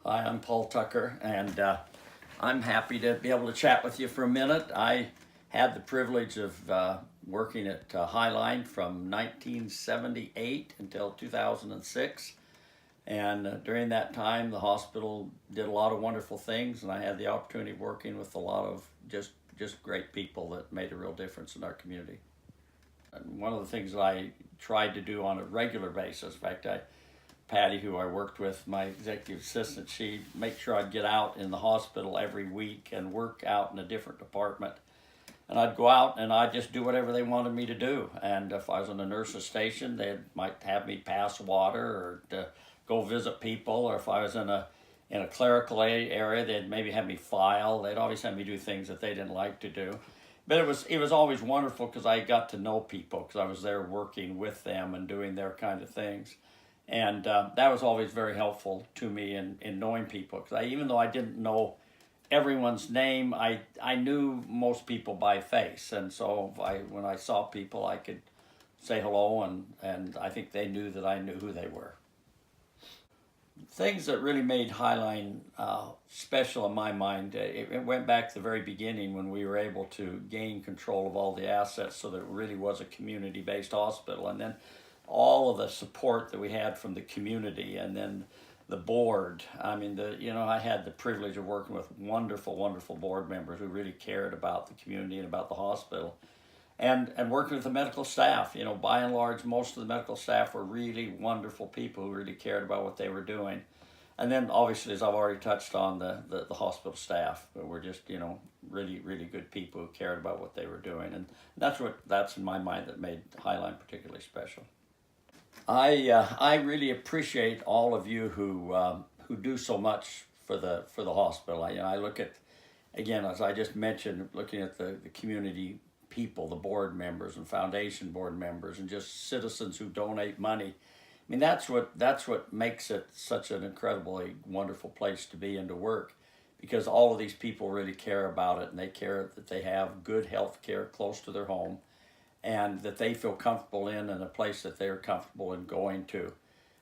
Hi, I'm Paul Tucker, and I'm happy to be able to chat with you for a minute. I had the privilege of working at Highline from 1978 until 2006, and during that time the hospital did a lot of wonderful things, and I had the opportunity of working with a lot of just great people that made a real difference in our community. And one of the things that I tried to do on a regular basis, in fact, Patty, who I worked with, my executive assistant, she'd make sure I'd get out in the hospital every week and work out in a different department. And I'd go out and I'd just do whatever they wanted me to do. And if I was in a nurse's station, they might have me pass water or to go visit people. Or if I was in a clerical area, they'd maybe have me file. They'd always have me do things that they didn't like to do. But it was always wonderful because I got to know people because I was there working with them and doing their kind of things. And that was always very helpful to me in knowing people. Because even though I didn't know everyone's name, I knew most people by face. And so when I saw people, I could say hello, and I think they knew that I knew who they were. Things that really made Highline special in my mind, it went back to the very beginning when we were able to gain control of all the assets so that it really was a community-based hospital. And then all of the support that we had from the community, and then the board. I mean, I had the privilege of working with wonderful, wonderful board members who really cared about the community and about the hospital. And working with the medical staff, by and large, most of the medical staff were really wonderful people who really cared about what they were doing. And then obviously, as I've already touched on, the hospital staff were just, really, really good people who cared about what they were doing. And that's in my mind that made Highline particularly special. I really appreciate all of you who do so much for the hospital. I look at, again, as I just mentioned, looking at the community people, the board members and foundation board members, and just citizens who donate money. I mean, that's what makes it such an incredibly wonderful place to be and to work, because all of these people really care about it, and they care that they have good health care close to their home, and that they feel comfortable in a place that they're comfortable in going to.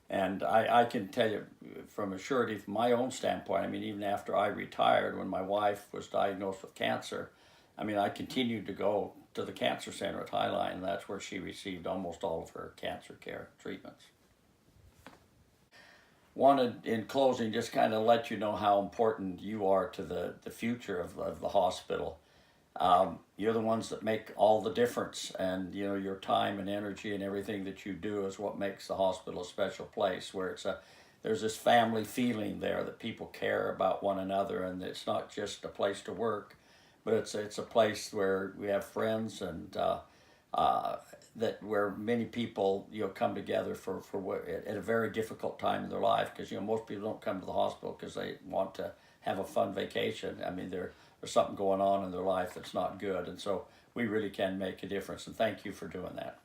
And I can tell you from a surety, from my own standpoint, I mean, even after I retired, when my wife was diagnosed with cancer, I mean, I continued to go to the cancer center at Highline, and that's where she received almost all of her cancer care treatments. Wanted, in closing, just kind of let you know how important you are to the future of the hospital. You're the ones that make all the difference, and your time and energy and everything that you do is what makes the hospital a special place, where there's this family feeling there that people care about one another, and it's not just a place to work, but it's a place where we have friends, and where many people come together for at a very difficult time in their life, because most people don't come to the hospital because they want to have a fun vacation. I mean, there's something going on in their life that's not good, and so we really can make a difference, and thank you for doing that.